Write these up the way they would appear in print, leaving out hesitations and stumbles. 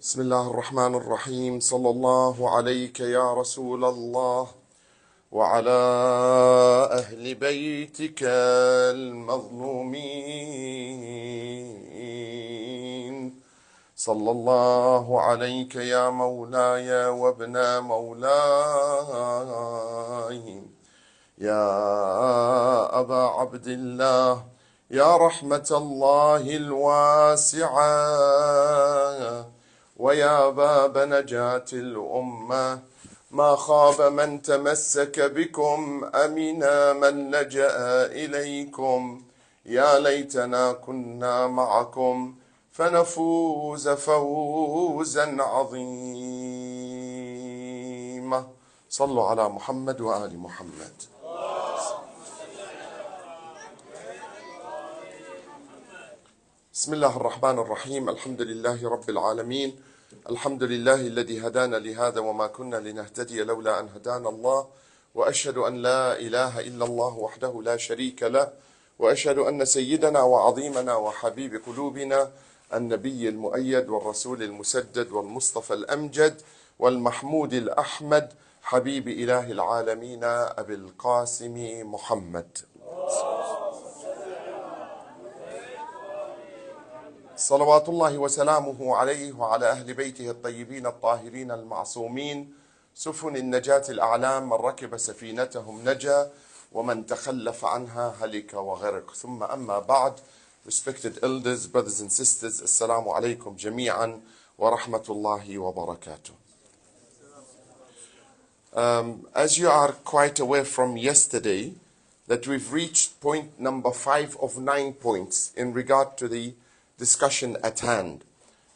بسم الله الرحمن الرحيم. صلى الله عليك يا رسول الله وعلى أهل بيتك المظلومين. صلى الله عليك يا مولاي وابن مولاي يا أبا عبد الله، يا رحمة الله الواسعة ويا باب نجاة الأمة. ما خاب من تمسك بكم، أمن من لجأ إليكم. يا ليتنا كنا معكم فنفوز فوزا عظيما. صلوا على محمد وآل محمد. بسم الله الرحمن الرحيم. الحمد لله رب العالمين. الحمد لله الذي هدانا لهذا وما كنا لنهتدي لولا أن هدانا الله، وأشهد أن لا إله إلا الله وحده لا شريك له، وأشهد أن سيدنا وعظيمنا وحبيب قلوبنا النبي المؤيد والرسول المسدد والمصطفى الأمجد والمحمود الأحمد حبيب إله العالمين أبي القاسم محمد، صلوات الله وسلامه عليه وعلى أهل بيته الطيبين الطاهرين المعصومين، سفن النجاة الأعلام، من ركب سفينتهم نجا ومن تخلف عنها هلك وغرق. ثم أما بعد. Respected elders, brothers and sisters, Assalamu alaikum jami'an wa rahmatullahi wa barakatuh. As you are quite aware from yesterday, that we've reached point number 5 of 9 points in regard to the discussion at hand.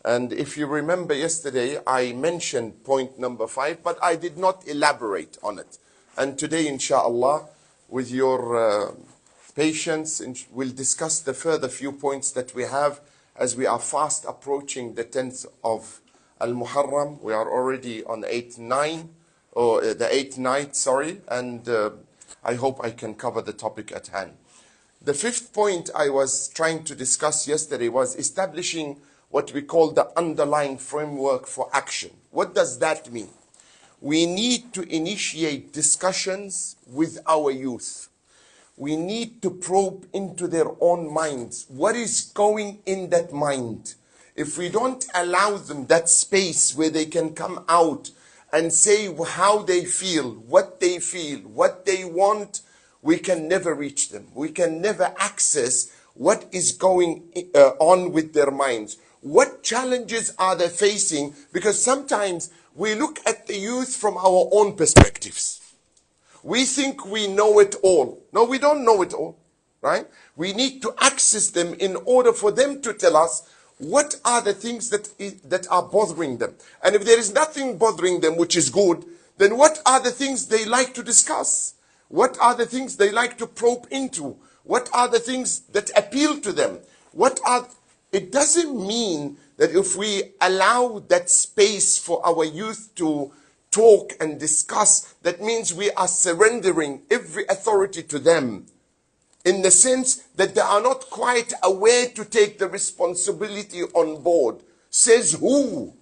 And if you remember yesterday, I mentioned point number 5, but I did not elaborate on it. And today, inshallah, with your patience, we'll discuss the further few points that we have as we are fast approaching the 10th of Al-Muharram. We are already on the 8th night, and I hope I can cover the topic at hand. The 5th point I was trying to discuss yesterday was establishing what we call the underlying framework for action. What does that mean? We need to initiate discussions with our youth. We need to probe into their own minds. What is going in that mind? If we don't allow them that space where they can come out and say how they feel, what they want, we can never reach them. We can never access what is going on with their minds. What challenges are they facing? Because sometimes we look at the youth from our own perspectives. We think we know it all. No, we don't know it all, right? We need to access them in order for them to tell us what are the things that are bothering them. And if there is nothing bothering them, which is good, then what are the things they like to discuss? What are the things they like to probe into? What are the things that appeal to them? It doesn't mean that if we allow that space for our youth to talk and discuss, that means we are surrendering every authority to them, in the sense that they are not quite aware to take the responsibility on board. Says who?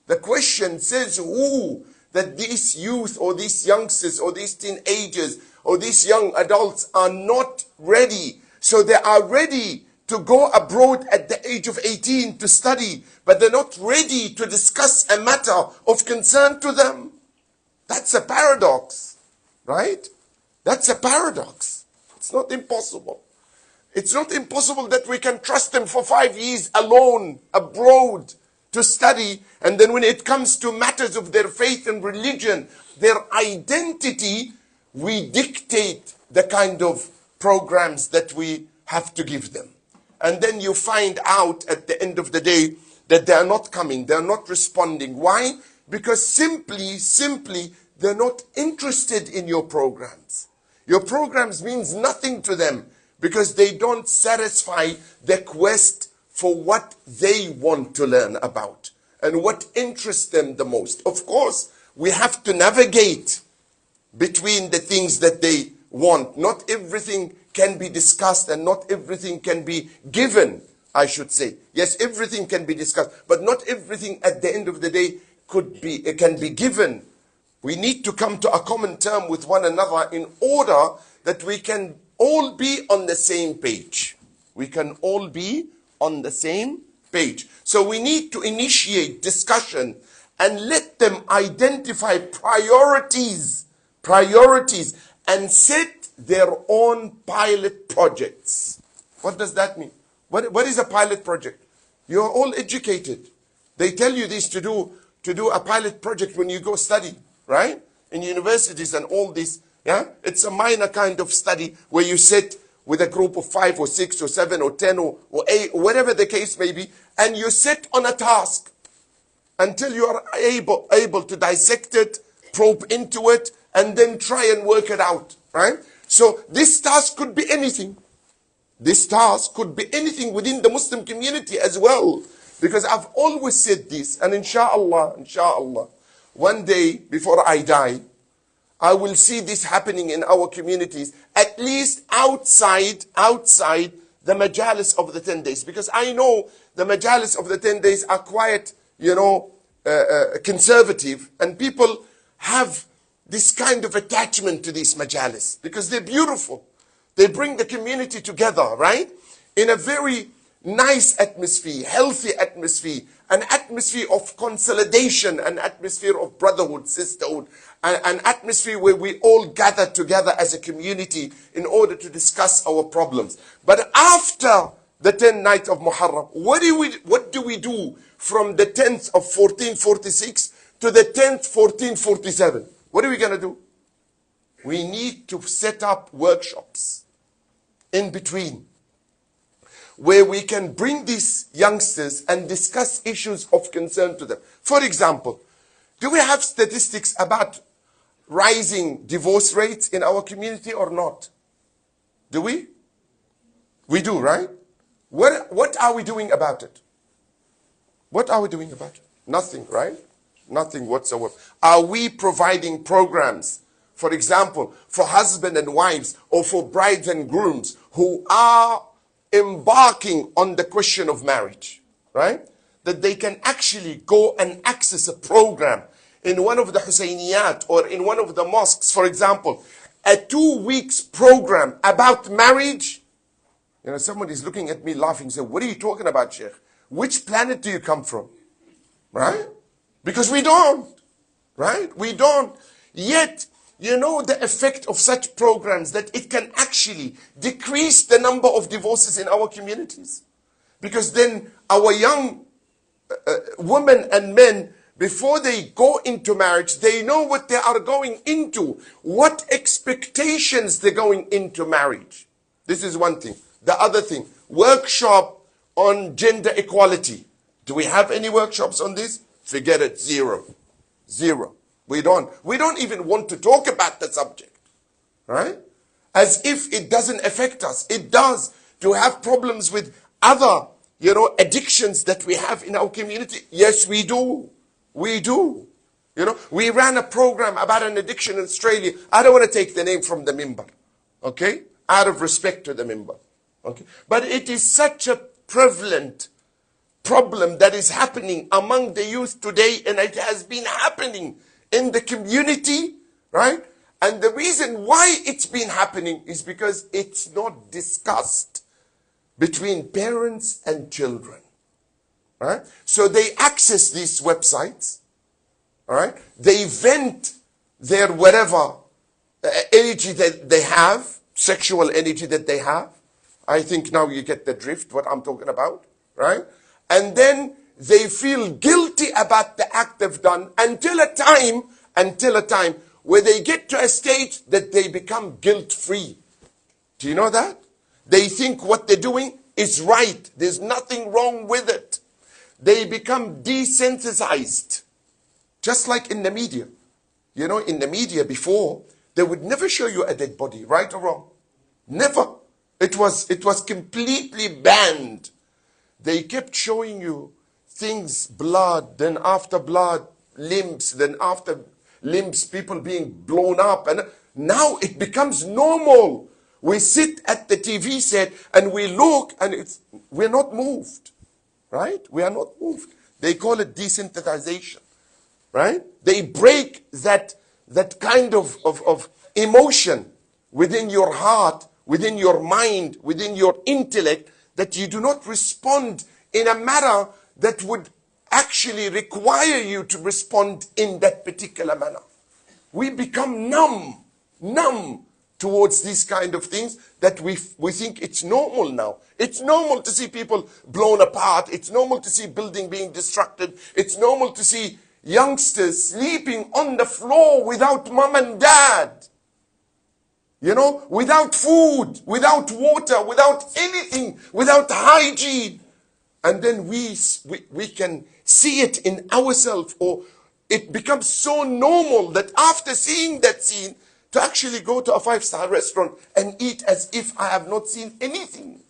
The question says who? That these youth or these youngsters or these teenagers or these young adults are not ready. So they are ready to go abroad at the age of 18 to study, but they're not ready to discuss a matter of concern to them. That's a paradox, right? That's a paradox. It's not impossible. It's not impossible that we can trust them for 5 years alone abroad to study, and then when it comes to matters of their faith and religion, their identity, we dictate the kind of programs that we have to give them. And then you find out at the end of the day that they are not coming, they are not responding. Why? Because simply, they're not interested in your programs. Your programs means nothing to them because they don't satisfy the quest for what they want to learn about and what interests them the most. Of course, we have to navigate between the things that they want. Not everything can be discussed and not everything can be given I should say. Yes, everything can be discussed, but not everything at the end of the day it can be given. We need to come to a common term with one another in order that we can all be on the same page. We can all be on the same page. So we need to initiate discussion and let them identify priorities, and set their own pilot projects. What does that mean? What is a pilot project? You're all educated. They tell you this to do a pilot project when you go study, right? In universities and all this, yeah? It's a minor kind of study where you sit with a group of 5 or 6 or 7 or 10 or 8, or whatever the case may be, and you sit on a task until you are able to dissect it, probe into it, and then try and work it out, right? So this task could be anything. This task could be anything within the Muslim community as well. Because I've always said this, and inshallah, one day before I die, I will see this happening in our communities, at least outside the majalis of the 10 days. Because I know the majalis of the 10 days are quite, conservative, and people have this kind of attachment to these majalis because they're beautiful. They bring the community together, right? In a very nice atmosphere, healthy atmosphere, an atmosphere of consolidation, an atmosphere of brotherhood, sisterhood, an atmosphere where we all gather together as a community in order to discuss our problems. But after the 10th night of Muharram, what do we do from the 10th of 1446 to the 10th 1447? What are we going to do? We need to set up workshops in between where we can bring these youngsters and discuss issues of concern to them. For example, do we have statistics about rising divorce rates in our community or not? Do we? We do, right? What are we doing about it? What are we doing about it? Nothing, right? Nothing whatsoever. Are we providing programs, for example, for husband and wives or for brides and grooms who are embarking on the question of marriage, right? That they can actually go and access a program in one of the Husayniyat or in one of the mosques, for example, a 2 weeks program about marriage. Somebody is looking at me laughing, saying, what are you talking about, Sheikh? Which planet do you come from? Right? Because we don't. Right? We don't. Yet, the effect of such programs that it can actually decrease the number of divorces in our communities. Because then our young women and men, before they go into marriage, they know what they are going into, what expectations they're going into marriage. This is one thing. The other thing, workshop on gender equality. Do we have any workshops on this? Forget it, zero. We don't even want to talk about the subject, right? As if it doesn't affect us. It does. Do we have problems with other, addictions that we have in our community? Yes, we do. We do. We ran a program about an addiction in Australia. I don't want to take the name from the mimbar, okay? Out of respect to the mimbar, okay? But it is such a prevalent problem that is happening among the youth today, and it has been happening in the community, right? And the reason why it's been happening is because it's not discussed between parents and children, right? So they access these websites, all right? They vent their whatever energy that they have, sexual energy that they have. I think now you get the drift, what I'm talking about, right? And then they feel guilty about the act they've done until a time where they get to a stage that they become guilt-free. Do you know that? They think what they're doing is right. There's nothing wrong with it. They become desensitized. Just like in the media. In the media before, they would never show you a dead body, right or wrong? Never. It was completely banned. They kept showing you things, blood, then after blood, limbs, then after limbs, people being blown up. And now it becomes normal We sit at the TV set and we look and we're not moved, right? We are not moved. They call it desensitization, right? They break that kind of emotion within your heart, within your mind, within your intellect, that you do not respond in a manner that would actually require you to respond in that particular manner. We become numb towards these kind of things that we think it's normal now. It's normal to see people blown apart. It's normal to see building being destructed. It's normal to see youngsters sleeping on the floor without mom and dad. You know, without food, without water, without anything, without hygiene. And then we can see it in ourselves, or it becomes so normal that after seeing that scene, to actually go to a 5-star restaurant and eat as if I have not seen anything.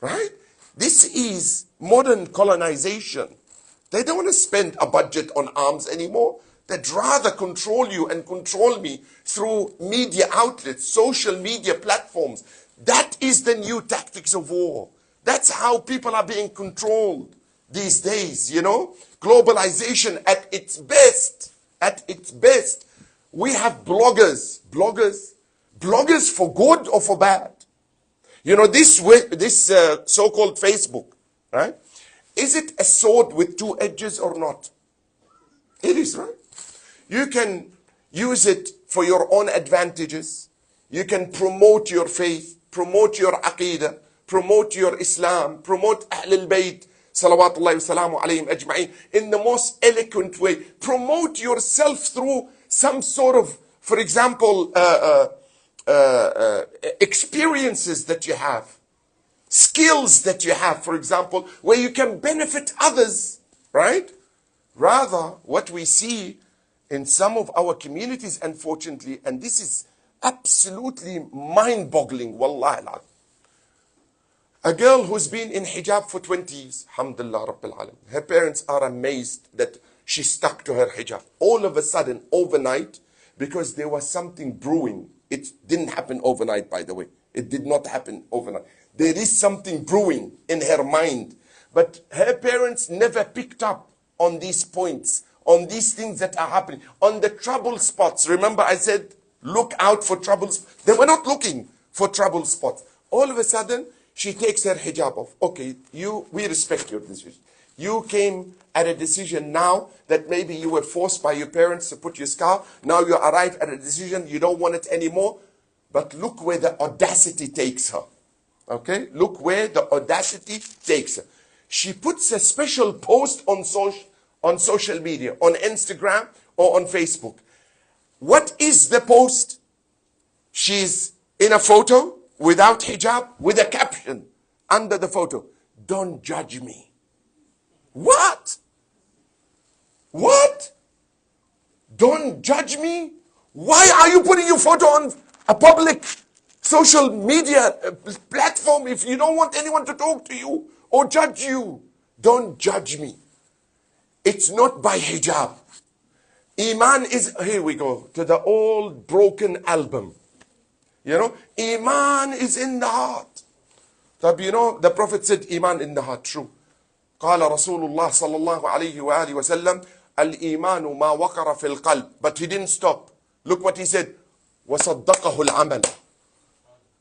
Right? This is modern colonization. They don't want to spend a budget on arms anymore. They'd rather control you and control me through media outlets, social media platforms. That is the new tactics of war. That's how people are being controlled these days, you know. Globalization at its best. At its best. We have bloggers for good or for bad. You know, this so-called Facebook, right? Is it a sword with two edges or not? It is, right? You can use it for your own advantages. You can promote your faith, promote your aqidah, promote your Islam, promote Ahlul Bayt, salawatullahi wa salamu alayhim ajma'in, in the most eloquent way. Promote yourself through some sort of, for example, experiences that you have, skills that you have, for example, where you can benefit others, right? Rather, what we see in some of our communities, unfortunately, and this is absolutely mind-boggling, wallahi al-azim. A girl who's been in hijab for 20 years, alhamdulillah rabbil alamin. Her parents are amazed that she stuck to her hijab. All of a sudden, overnight, because there was something brewing. It didn't happen overnight, by the way. It did not happen overnight. There is something brewing in her mind. But her parents never picked up on these points, on these things that are happening, on the trouble spots. Remember I said, look out for troubles. They were not looking for trouble spots. All of a sudden, she takes her hijab off. Okay, we respect your decision. You came at a decision now that maybe you were forced by your parents to put your scarf. Now you arrive at a decision, you don't want it anymore. But look where the audacity takes her. Okay? Look where the audacity takes her. She puts a special post on social media, on Instagram or on Facebook. What is the post? She's in a photo without hijab, with a caption under the photo. Don't judge me. What? What? Don't judge me? Why are you putting your photo on a public social media platform if you don't want anyone to talk to you or judge you? Don't judge me. It's not by hijab. Iman is, here we go, to the old broken album. You know, Iman is in the heart. You know, the Prophet said Iman in the heart, true. قال رسول الله صلى الله عليه وآله وسلم الإيمان ما وقر في القلب. But he didn't stop. Look what he said. وصدقه العمل.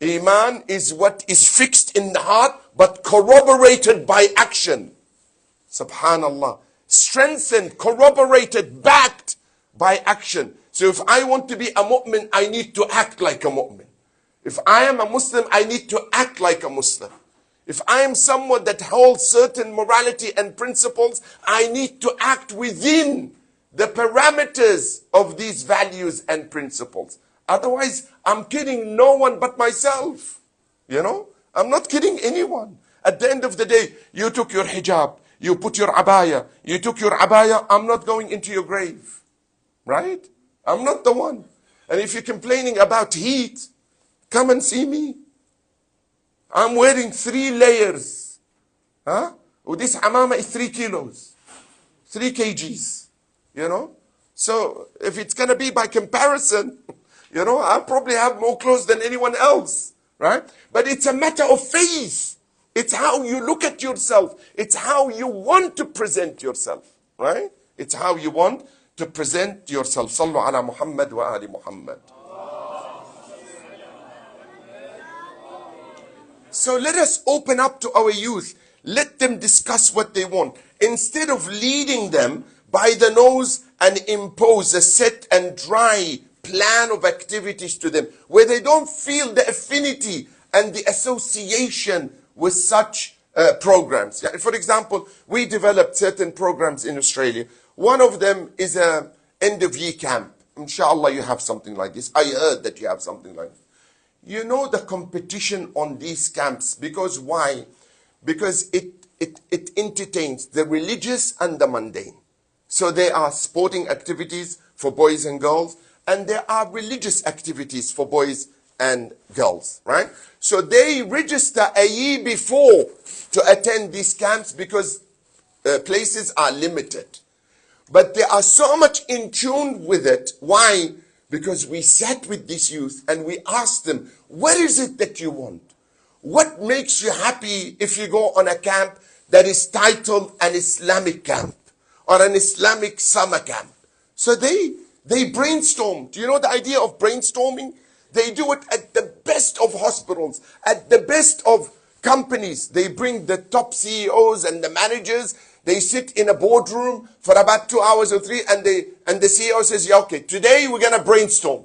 Iman is what is fixed in the heart but corroborated by action. Subhanallah. Strengthened, corroborated, backed by action. So if I want to be a mu'min, I need to act like a mu'min. If I am a Muslim, I need to act like a Muslim. If I am someone that holds certain morality and principles, I need to act within the parameters of these values and principles. Otherwise, I'm kidding no one but myself. You know, I'm not kidding anyone. At the end of the day, you took your hijab, you put your abaya, you took your abaya, I'm not going into your grave. Right? I'm not the one. And if you're complaining about heat, come and see me. I'm wearing 3 layers. Huh? Oh, this amama is 3 kilos. 3 kgs. You know? So, if it's going to be by comparison, You know, I probably have more clothes than anyone else, right? But it's a matter of faith. It's how you look at yourself. It's how you want to present yourself, right? It's how you want to present yourself. Sallu ala Muhammad wa ali Muhammad. So let us open up to our youth. Let them discuss what they want. Instead of leading them by the nose and impose a set and dry plan of activities to them, where they don't feel the affinity and the association with such programs. Yeah, for example, we developed certain programs in Australia. One of them is a end of year camp. Inshallah, you have something like this. I heard that you have something like this. You know the competition on these camps, because why? Because it entertains the religious and the mundane. So there are sporting activities for boys and girls, and there are religious activities for boys and girls, right? So they register a year before to attend these camps because places are limited. But they are so much in tune with it. Why? Because we sat with these youth and we asked them, what is it that you want? What makes you happy if you go on a camp that is titled an Islamic camp or an Islamic summer camp? So they brainstorm. Do you know the idea of brainstorming? They do it at the best of hospitals, at the best of companies. They bring the top CEOs and the managers. They sit in a boardroom for about 2 hours or 3, and the CEO says, yeah, okay, today we're going to brainstorm.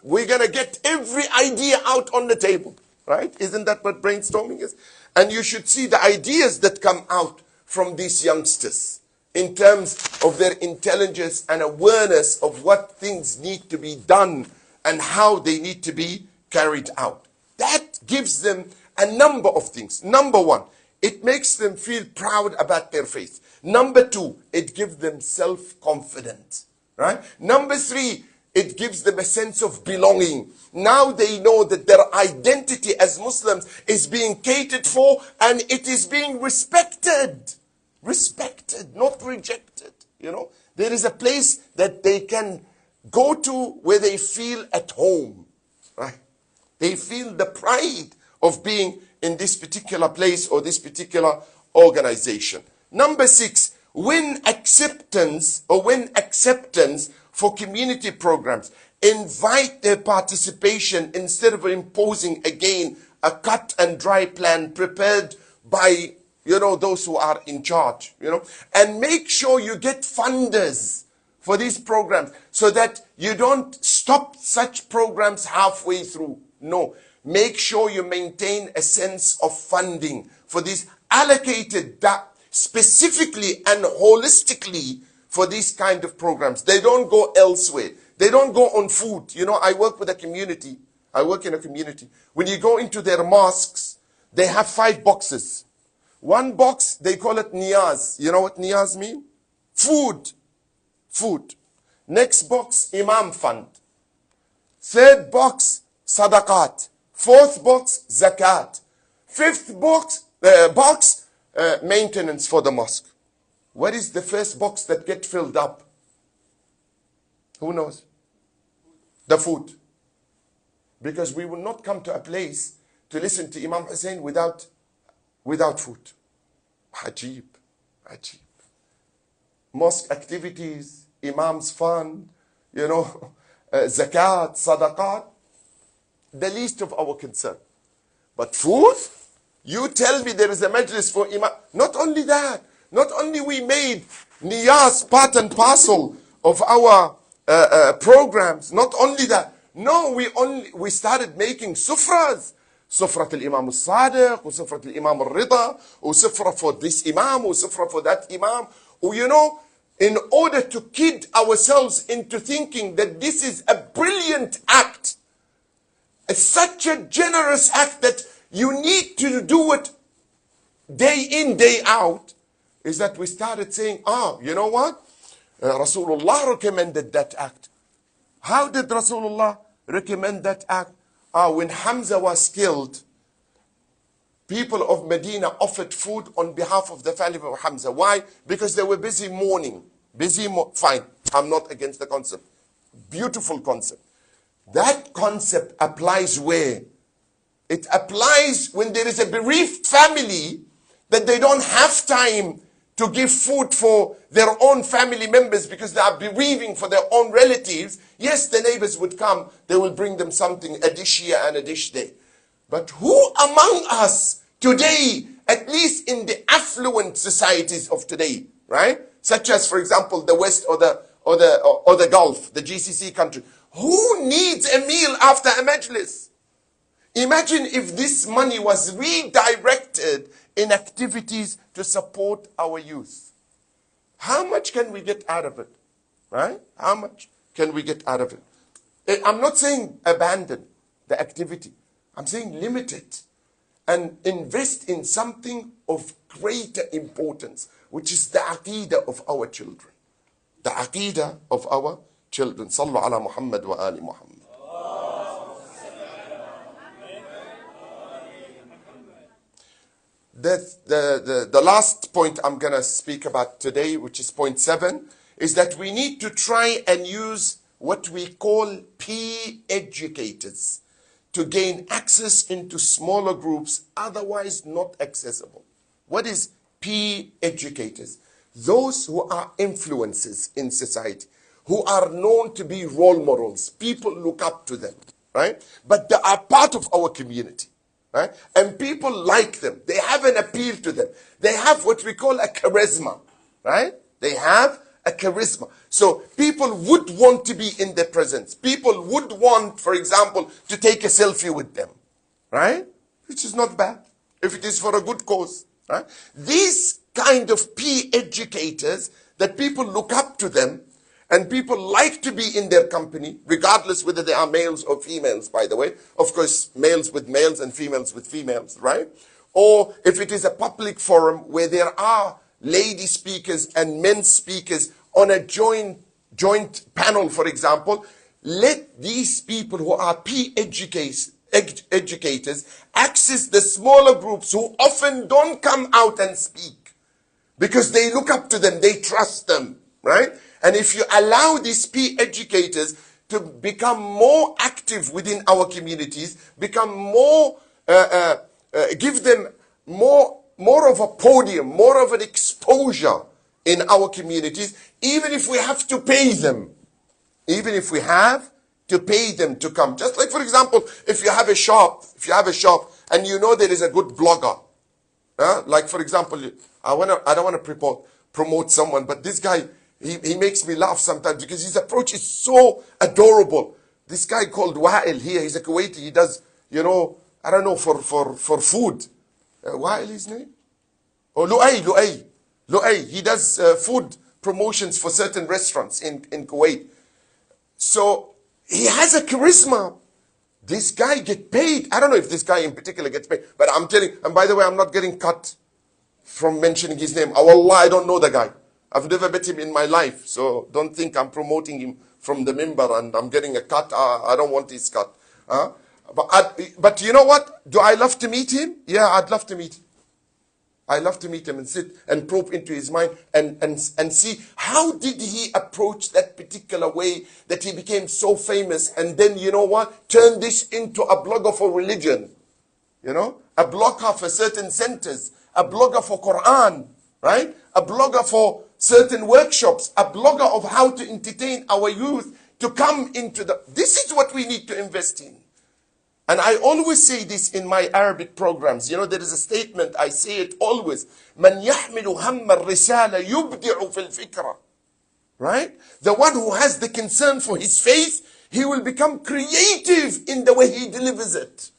We're going to get every idea out on the table, right? Isn't that what brainstorming is? And you should see the ideas that come out from these youngsters in terms of their intelligence and awareness of what things need to be done and how they need to be carried out. That gives them a number of things. Number one, it makes them feel proud about their faith. Number two, it gives them self-confidence, right? Number three, it gives them a sense of belonging. Now they know that their identity as Muslims is being catered for and it is being respected. Respected, not rejected, you know. There is a place that they can go to where they feel at home, right? They feel the pride of being in this particular place or this particular organization. Number six, win acceptance for community programs. Invite their participation instead of imposing, again, a cut and dry plan prepared by, you know, those who are in charge, you know. And make sure you get funders for these programs so that you don't stop such programs halfway through. No. Make sure you maintain a sense of funding for these, allocated that specifically and holistically for these kind of programs. They don't go elsewhere. They don't go on food. You know, I work with a community. I work in a community. When you go into their mosques, they have 5 boxes. One box, they call it niyaz. You know what niyaz mean? Food. Food. Next box, imam fund. Third box, sadaqat. Fourth box, zakat. Fifth box, maintenance for the mosque. What is the first box that gets filled up? Who knows? The food. Because we will not come to a place to listen to Imam Hussein without food. Ajib. Ajib. Mosque activities, Imam's fund, you know, zakat, sadaqat, the least of our concern. But food? You tell me there is a majlis for Imam. Not only that, not only we made niyaz part and parcel of our programs, not only that, no, we started making sufras. Sufrat al-Imam al-Sadiq, Sufrat al-Imam al-Rida, Sufra for this Imam, Sufra for that Imam. You know, in order to kid ourselves into thinking that this is a brilliant act, it's such a generous act that you need to do it day in, day out, is that we started saying, you know what? Rasulullah recommended that act. How did Rasulullah recommend that act? When Hamza was killed, people of Medina offered food on behalf of the family of Hamza. Why? Because they were busy mourning. Fine, I'm not against the concept. beautiful concept. That concept applies where? It applies when there is a bereaved family that they don't have time to give food for their own family members because they are bereaving for their own relatives. Yes, the neighbors would come. They will bring them something, a dish here and a dish there. But who among us today, at least in the affluent societies of today, right? Such as, for example, the West or the Gulf, the GCC country, who needs a meal after a majlis? Imagine if this money was redirected in activities to support our youth. How much can we get out of it? Right? How much can we get out of it? I'm not saying abandon the activity. I'm saying limit it and invest in something of greater importance, which is the aqeedah of our children. The aqeedah of our children. Sallu ala Muhammad wa ali Muhammad. The last point I'm going to speak about today, which is point 7, is that we need to try and use what we call peer educators to gain access into smaller groups otherwise not accessible. What is peer educators? Those who are influencers in society, who are known to be role models. People look up to them, right? But they are part of our community. Right? And people like them. They have an appeal to them. They have what we call a charisma. Right? They have a charisma. So people would want to be in their presence. People would want, for example, to take a selfie with them. Right? Which is not bad. If it is for a good cause. Right? These kind of peer educators that people look up to them and people like to be in their company, regardless whether they are males or females, by the way. Of course, males with males and females with females, right? Or if it is a public forum where there are lady speakers and men speakers on a joint panel, for example, let these people who are peer educators access the smaller groups who often don't come out and speak because they look up to them, they trust them, right? And if you allow these peer educators to become more active within our communities, become more, give them more of a podium, more of an exposure in our communities, even if we have to pay them, to come. Just like, for example, if you have a shop and you know there is a good blogger, like for example, I don't want to promote someone, but this guy, he makes me laugh sometimes because his approach is so adorable. This guy called Wa'il here, he's a Kuwaiti, he does, I don't know, for food. Wa'il his name? Oh, Lu'ay. He does food promotions for certain restaurants in Kuwait. So he has a charisma. This guy get paid. I don't know if this guy in particular gets paid, but I'm telling, and by the way, I'm not getting cut from mentioning his name. Wallah, I don't know the guy. I've never met him in my life, so don't think I'm promoting him from the minbar and I'm getting a cut. I don't want his cut. But you know what? Do I love to meet him? Yeah, I'd love to meet him. I love to meet him and sit and probe into his mind and see how did he approach that particular way that he became so famous, and then, you know what? Turn this into a blogger for religion. A blogger for certain centers, a blogger for Quran, right? A blogger for certain workshops, a blogger of how to entertain our youth to come into this is what we need to invest in. And I always say this in my Arabic programs. There is a statement, I say it always. من يحمل هم الرسالة يبدع في الفكرة. Right? The one who has the concern for his faith, he will become creative in the way he delivers it.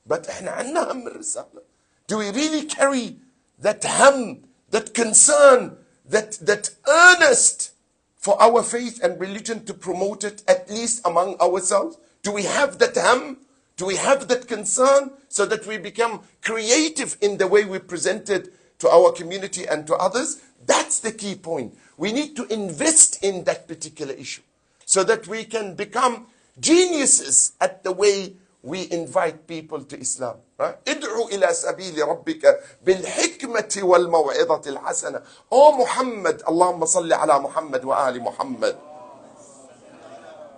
But احنا عندنا هم الرسالة. Do we really carry that hum, that concern, that earnest for our faith and religion to promote it, at least among ourselves? Do we have that hum? Do we have that concern so that we become creative in the way we present it to our community and to others? That's the key point. We need to invest in that particular issue so that we can become geniuses at the way we invite people to Islam. ادعو إلى سبيل ربك بالحكمة والموعظة الحسنة. Oh Muhammad, Allahumma salli ala Muhammad wa ali Muhammad.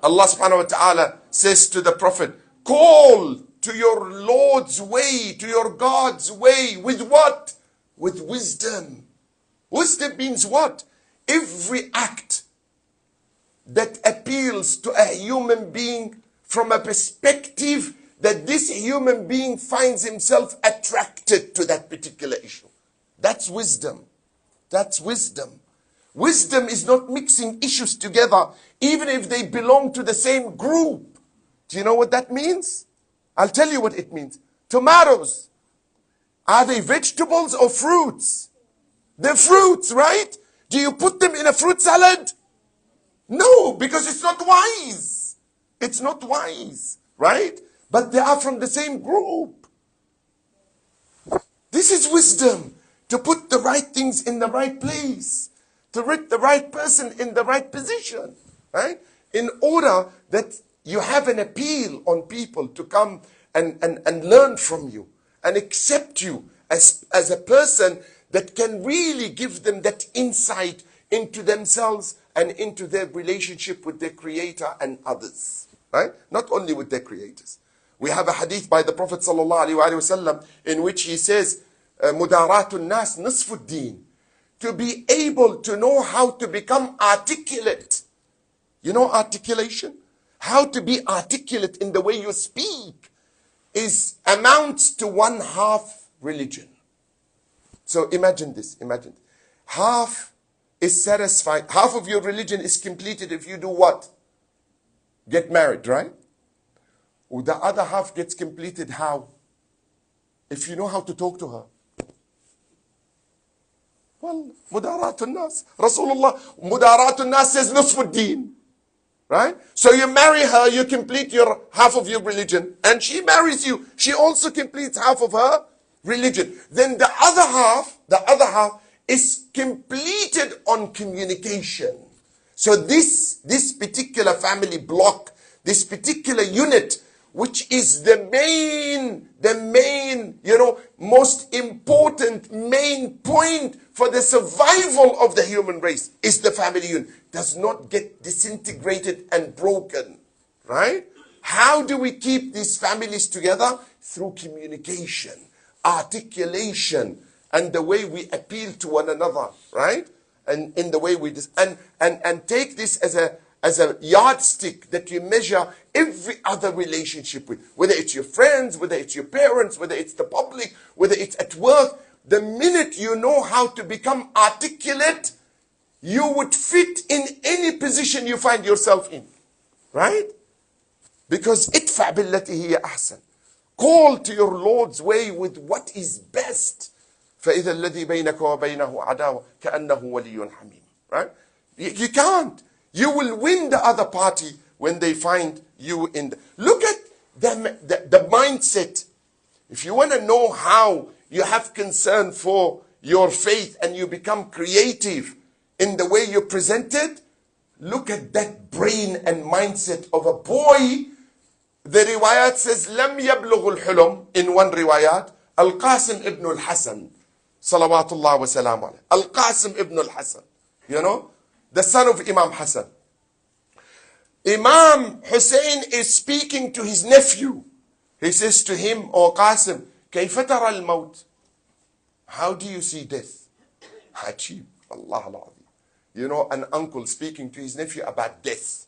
Allah subhanahu wa ta'ala says to the Prophet, call to your Lord's way, to your God's way, with what? With wisdom. Wisdom means what? Every act that appeals to a human being from a perspective that this human being finds himself attracted to that particular issue. That's wisdom. That's wisdom. Wisdom is not mixing issues together, even if they belong to the same group. Do you know what that means? I'll tell you what it means. Tomatoes, are they vegetables or fruits? They're fruits, right? Do you put them in a fruit salad? No, because it's not wise. It's not wise, right? But they are from the same group. This is wisdom. To put the right things in the right place. To put the right person in the right position, right? In order that you have an appeal on people to come and learn from you and accept you as a person that can really give them that insight into themselves and into their relationship with their Creator and others, right? Not only with their creators. We have a hadith by the Prophet ﷺ in which he says, Mudaratun nas nisfuddin. To be able to know how to become articulate. You know articulation? How to be articulate in the way you speak amounts to 1/2 religion. So imagine this, imagine. Half is satisfied, half of your religion is completed if you do what? Get married, right? Or the other half gets completed how? If you know how to talk to her. Well, mudaratun nas. Rasulullah, mudaratun nas says nusfuddin. Right? So you marry her, you complete your half of your religion. And she marries you. She also completes half of her religion. Then the other half is completed on communication. So this particular family block, this particular unit, which is the main, most important main point for the survival of the human race is the family unit. Does not get disintegrated and broken, right? How do we keep these families together? Through communication, articulation, and the way we appeal to one another, right? And in the way we and take this as a yardstick that you measure every other relationship with, whether it's your friends, whether it's your parents, whether it's the public, whether it's at work. The minute you know how to become articulate, you would fit in any position you find yourself in, right? Because idfa billati hiya ahsan. Call to your Lord's way with what is best. فَإِذَا الَّذِي بَيْنَكَ وَبَيْنَهُ عَدَاوَةٌ كَأَنَّهُ وَلِيٌّ حَمِيمٌ. Right? You can't. You will win the other party when they find you in the... Look at the mindset. If you want to know how you have concern for your faith and you become creative in the way you present it, look at that brain and mindset of a boy. The riwayat says, لم يبلغ الحلم, in one riwayat, Al-Qasim ibn al-Hasan, salawatullah wa salam alayhi. Al-Qasim ibn al-Hasan, the son of Imam Hassan. Imam Hussein is speaking to his nephew. He says to him, O Qasim, كيف ترى الموت? How do you see death? Ajib, Allah al-Azim. An uncle speaking to his nephew about death.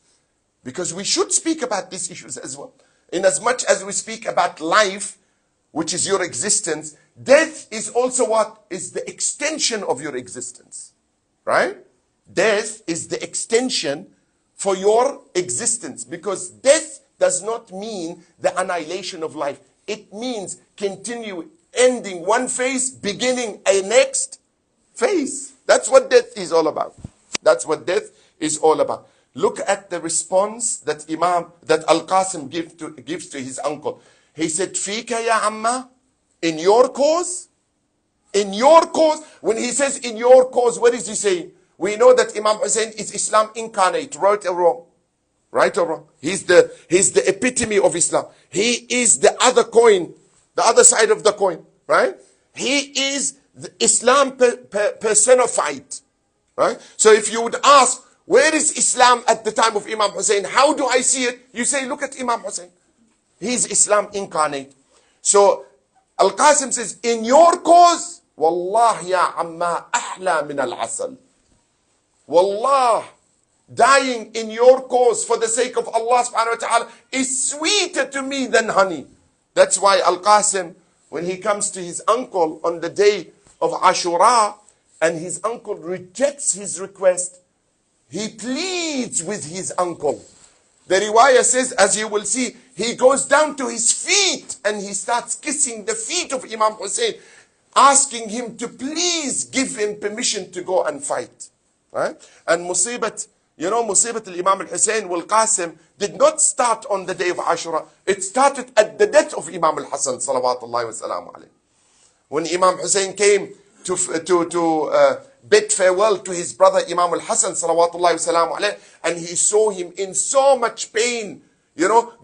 Because we should speak about these issues as well. In as much as we speak about life, which is your existence, death is also what? Is the extension of your existence. Right? Death is the extension for your existence. Because death does not mean the annihilation of life. It means continue, ending one phase, beginning a next phase. That's what death is all about. That's what death is all about. Look at the response that Al-Qasim gives to his uncle. He said, Fika ya amma, in your cause? In your cause? When he says in your cause, what is he saying? We know that Imam Hussein is Islam incarnate, right or wrong? Right or wrong? He's the epitome of Islam. He is the other coin, the other side of the coin, right? He is the Islam personified, right? So if you would ask, Where is Islam at the time of Imam Hussein? How do I see it? You say, look at Imam Hussein. He's Islam incarnate. So Al-Qasim says, in your cause, Wallah ya amma ahla min al-asal. Wallah, dying in your cause for the sake of Allah subhanahu wa ta'ala is sweeter to me than honey. That's why Al-Qasim, when he comes to his uncle on the day of Ashura, and his uncle rejects his request, he pleads with his uncle. The riwayah says, as you will see, he goes down to his feet and he starts kissing the feet of Imam Hussein, asking him to please give him permission to go and fight. Right? And Musibat al-Imam al-Hussein wal-Qasim did not start on the day of Ashura. It started at the death of Imam al-Hasan, salawatullahi wa salamu alayhi. When Imam Hussein came to bid farewell to his brother Imam al-Hasan, salawatullahi wa salamu alayhi, and he saw him in so much pain,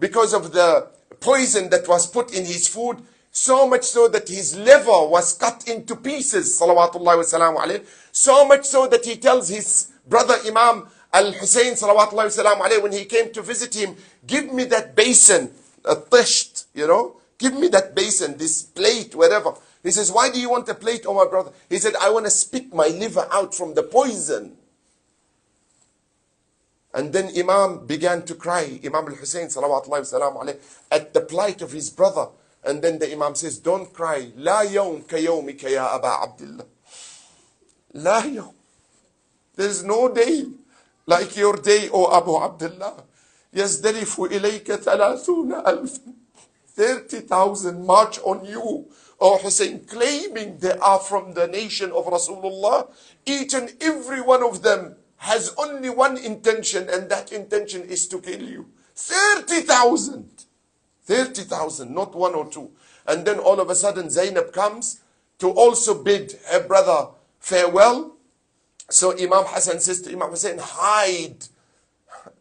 because of the poison that was put in his food, so much so that his liver was cut into pieces, salawatullahi wa salamu alayhi, so much so that he tells his brother Imam al-Hussein, salawatullahi wa salamu alayhi, when he came to visit him, give me that basin, a tisht, give me that basin, this plate, whatever. He says, why do you want a plate, oh my brother? He said, I want to spit my liver out from the poison. And then Imam began to cry, Imam al-Hussein, salawatullahi wa salamu alayhi, at the plight of his brother. And then the Imam says, don't cry. La yawm ka yawmika ya Aba Abdullah. La yawm. There's no day like your day, O Abu Abdullah. Yazdalifu ilayka 30,000. 30,000 march on you, O Hussein, claiming they are from the nation of Rasulullah. Each and every one of them has only one intention, and that intention is to kill you. 30,000. 30,000, not one or two. And then all of a sudden Zainab comes to also bid her brother farewell. So Imam Hassan says to Imam Hussein, hide.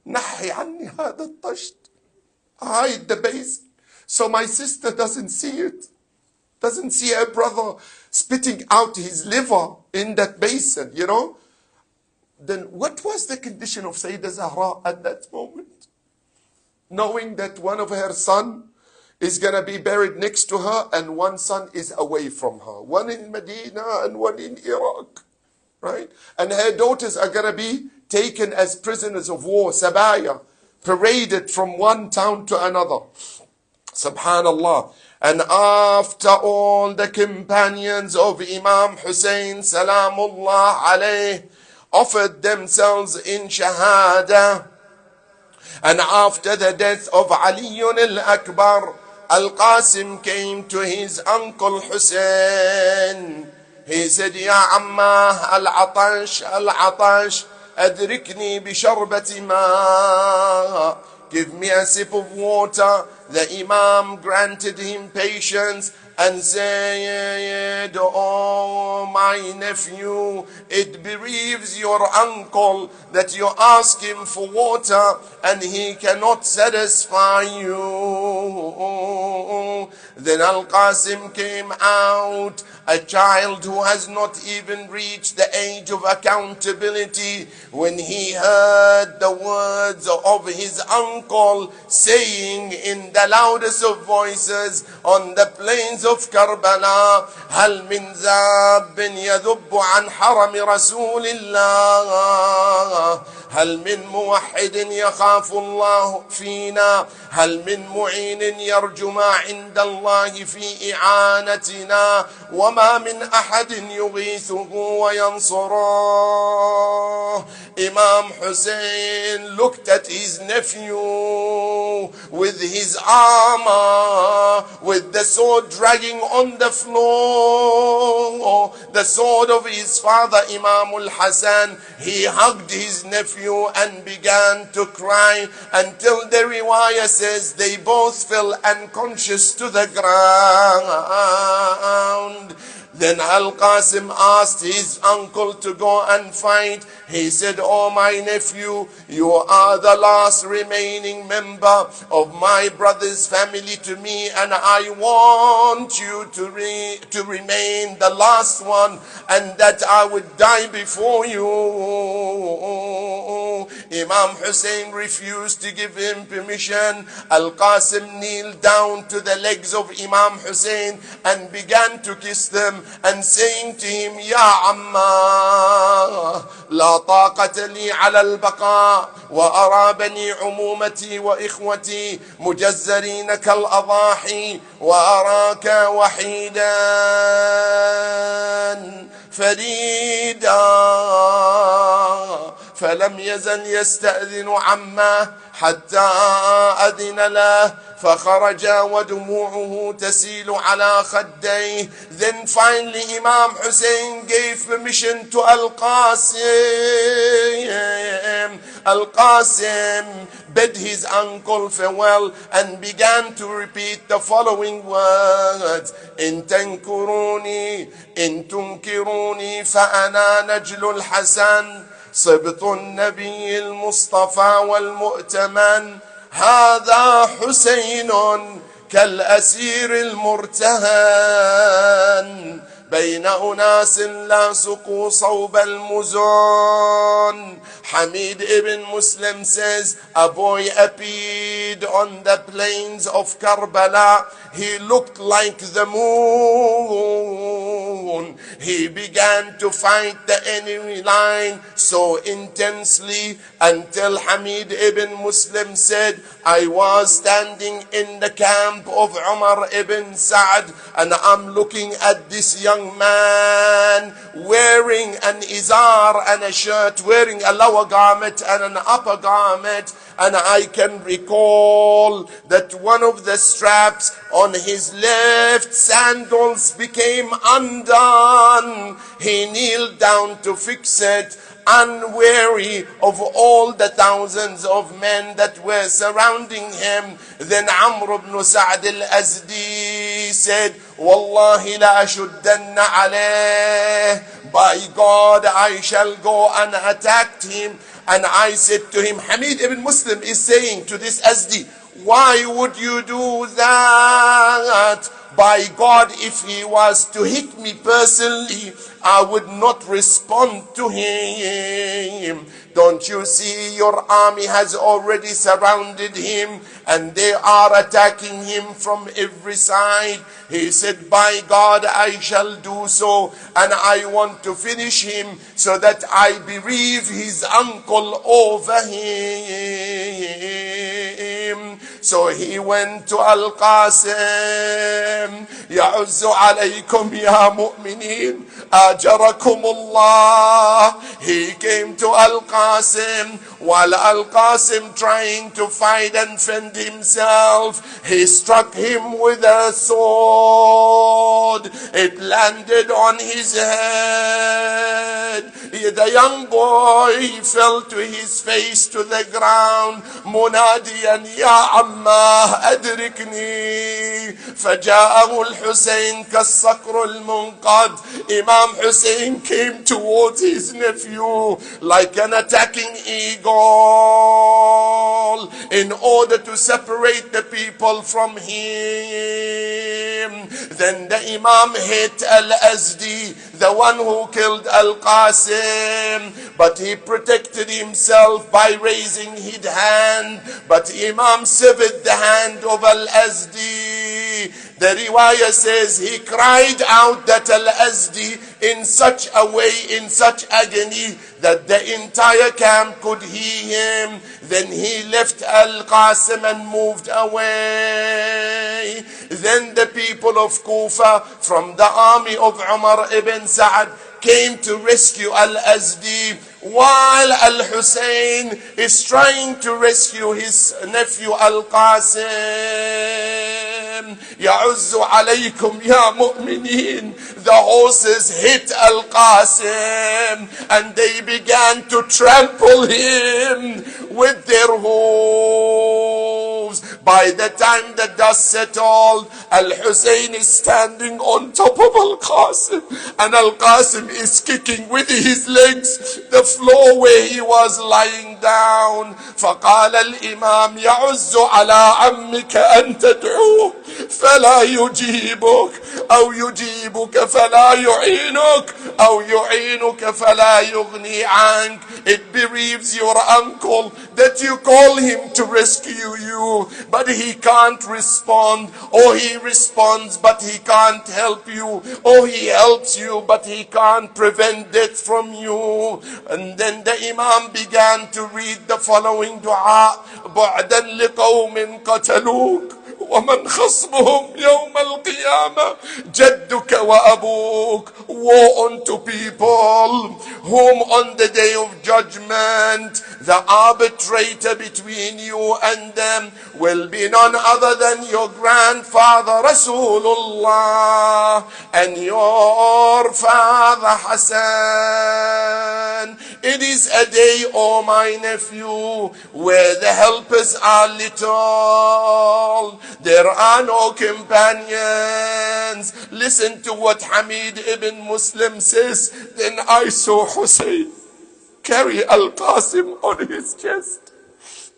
Nahi anni hada tasht. Hide the base, so my sister doesn't see it. Doesn't see her brother spitting out his liver in that basin, Then what was the condition of Sayyidah Zahra at that moment? Knowing that one of her son is going to be buried next to her and one son is away from her. One in Medina and one in Iraq. Right? And her daughters are going to be taken as prisoners of war, sabaya, paraded from one town to another. Subhanallah. And after all the companions of Imam Hussein, salamullah alayh, offered themselves in shahada, and after the death of Ali al-Akbar, Al-Qasim came to his uncle Hussein. He said, Ya Amma, al-Atash, al-Atash, adrikni bi sharbati ma. Give me a sip of water. The Imam granted him patience and said, oh my nephew, it bereaves your uncle that you ask him for water and he cannot satisfy you. Then Al-Qasim came out, a child who has not even reached the age of accountability, when he heard the words of his uncle saying in the loudest of voices on the plains of Karbala, هل من ذاب يذب عن حرم رسول الله، هل من موحد يخاف الله فينا، هل من معين يرجو ما عند الله في إعانتنا، وما من أحد يغيثه وينصره. Imam Hussein looked at his nephew with his armor, with the sword dragging on the floor, the sword of his father Imam al-Hasan. He hugged his nephew and began to cry until the riwayah says they both fell unconscious to the ground. Then Al-Qasim asked his uncle to go and fight. He said, oh my nephew, you are the last remaining member of my brother's family to me, and I want you to remain the last one, and that I would die before you. Imam Hussein refused to give him permission. Al-Qasim kneeled down to the legs of Imam Hussein and began to kiss them and saying to him, Ya Amma, la taqata li ala al-baqa wa ara bani umumati wa ikhwati mujazzarina kal adahi wa araka wahidan فريدا فلم يزل يستأذن عمه حتى أذن له فخرج ودموعه تسيل على خديه. Then finally Imam Hussein gave permission to Al-Qasim. Al-Qasim bid his uncle farewell and began to repeat the following words: إن تنكروني إن تنكروني فأنا نجل الحسن صبط النبي المصطفى والمؤتمن هذا حسين كالأسير المرتهن بين أناس لاصقوا صوب المزون. Hamid ibn Muslim says, a boy appeared on the plains of Karbala. He looked like the moon. He began to fight the enemy line so intensely until Hamid ibn Muslim said, I was standing in the camp of Umar ibn Sa'd and I'm looking at this young man wearing an izar and a shirt, wearing a lower garment and an upper garment, and I can recall that one of the straps on his left sandals became undone. He kneeled down to fix it, unwary of all the thousands of men that were surrounding him. Then Amr ibn Sa'd al-Azdi said, Wallahi la ashuddanna alayh. By God, I shall go and attack him. And I said to him, Hamid ibn Muslim is saying to this Azdi, why would you do that? By God, if he was to hit me personally, I would not respond to him. Don't you see your army has already surrounded him and they are attacking him from every side? He said, by God, I shall do so, and I want to finish him so that I bereave his uncle over him. So he went to Al-Qasim. يعز عليكم يا مؤمنين أجركم الله. He came to Al-Qasim. While Al-Qasim trying to fight and fend himself, he struck him with a sword. It landed on his head. The young boy fell to his face to the ground, مناديا يا عماه أدركني. فجاءه الحسين كالصقر المنقذ. Imam Hussein came towards his nephew like an attacking eagle in order to separate the people from him. Then the Imam hit Al-Azdi, the one who killed Al-Qasim, but he protected himself by raising his hand. But Imam severed the hand of Al-Azdi. The riwayah says he cried out that Al-Azdi in such a way, in such agony, that the entire camp could hear him. Then he left Al-Qasim and moved away. Then the people of Kufa from the army of Umar ibn Sa'd came to rescue Al-Azdi, while Al-Hussein is trying to rescue his nephew Al-Qasim. يعز عليكم يا مؤمنين. The horses hit Al-Qasim and they began to trample him with their hooves. By the time the dust settled, Al-Hussein is standing on top of Al-Qasim, and Al-Qasim is kicking with his legs the floor where he was lying down. فقال الإمام يعز على عمك أن تدعوه فلا يجيبك أو يجيبك فلا يعينك أو يعينك فلا يغني عنك. It bereaves your uncle that you call him to rescue you, but he can't respond, or he responds but he can't help you, or he helps you but he can't prevent death from you. And then the Imam began to read the following dua: بعدا لقوم قتلوك ومن خصمهم يوم القيامة جدك وأبوك. Woe unto people whom on the day of judgment the arbitrator between you and them will be none other than your grandfather Rasulullah and your father Hassan. It is a day, oh my nephew, where the helpers are little. There are no companions. Listen to what Hamid ibn Muslim says. Then I saw Hussein carry Al-Qasim on his chest.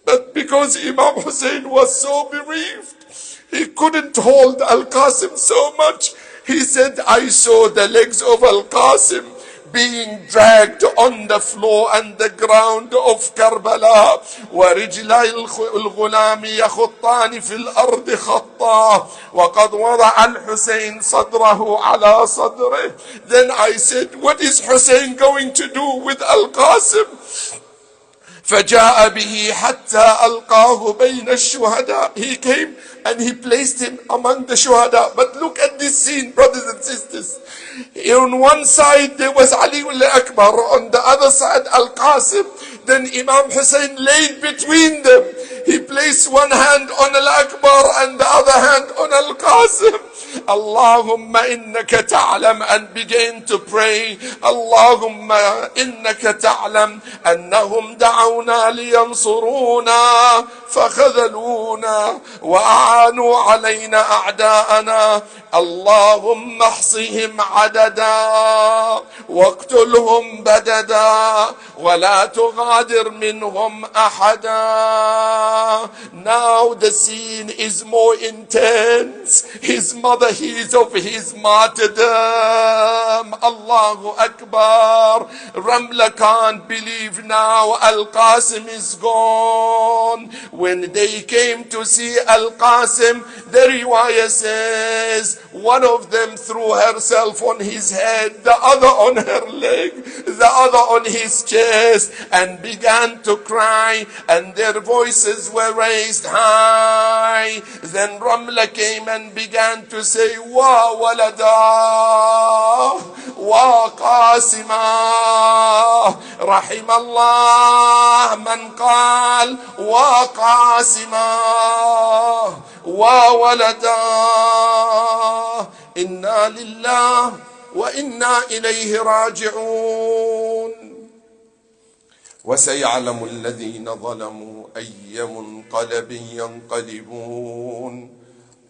But because Imam Hussein was so bereaved, he couldn't hold Al-Qasim so much. He said, I saw the legs of Al-Qasim being dragged on the floor and the ground of Karbala. ورجلي الغلام يخطان في الأرض خطا وقد وضع الحسين صدره على صدره. Then I said, what is Hussein going to do with Al-Qasim? فجاء به حتى ألقاه بين الشهداء. He came and he placed him among the shuhada. But look at this scene, brothers and sisters. On one side there was Ali al-Akbar, on the other side Al-Qasim. Then Imam Hussein laid between them. He placed one hand on Al-Akbar and the other hand on Al-Qasim. Allahumma innaka ta'lam, and began to pray. Allahumma innaka ta'lam annahum da'awna liyansuruna fakhadhaluna wa a'anu alayna a'da'ana. Allahumma ahsihim adada waqtulhum badada wa la tughadir minhum ahada. Now the scene is more intense. His mother hears of his martyrdom. Allahu Akbar. Ramla can't believe now Al-Qasim is gone. When they came to see Al-Qasim, the riwayah says one of them threw herself on his head, the other on her leg, the other on his chest, and began to cry, and their voices were raised high. Then Ramla came and began to say, Wa walada, Wa qasima, Rahimallah man qal, Wa qasima, Wa walada. Inna lillah wa inna ilayhi raji'un. وسيعلم الذين ظلموا أي منقلب ينقلبون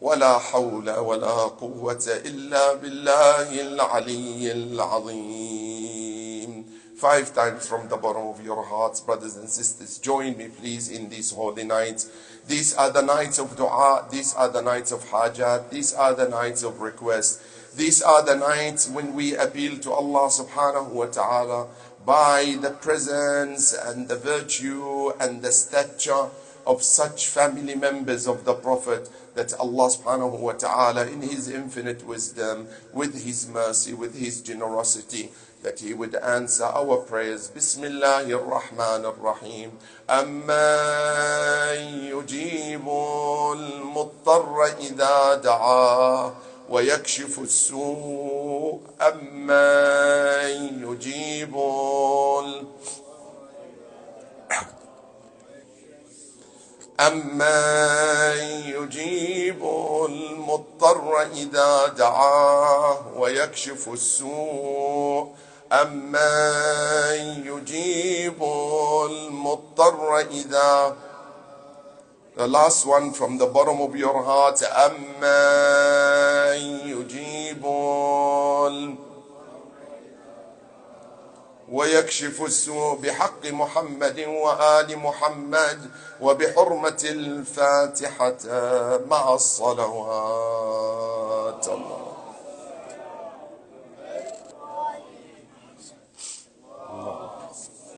ولا حول ولا قوة إلا بالله العلي العظيم. 5 times from the bottom of your hearts, brothers and sisters, join me please in these holy nights. These are the nights of dua, these are the nights of hajat, these are the nights of request. These are the nights when we appeal to Allah subhanahu wa ta'ala by the presence and the virtue and the stature of such family members of the Prophet, that Allah subhanahu wa ta'ala in his infinite wisdom, with his mercy, with his generosity, that he would answer our prayers. Bismillahir Rahmanir Rahim. Amma yujibul muttarra idha da'a ويكشف السوء أمن يجيب المضطر إذا دعاه ويكشف السوء أمن يجيب المضطر إذا. The last one from the bottom of your heart. أَمَّن يُجِيبُ ويكشف السوء بحق محمد وآل محمد وبحرمة الفاتحة مع الصلوات. الله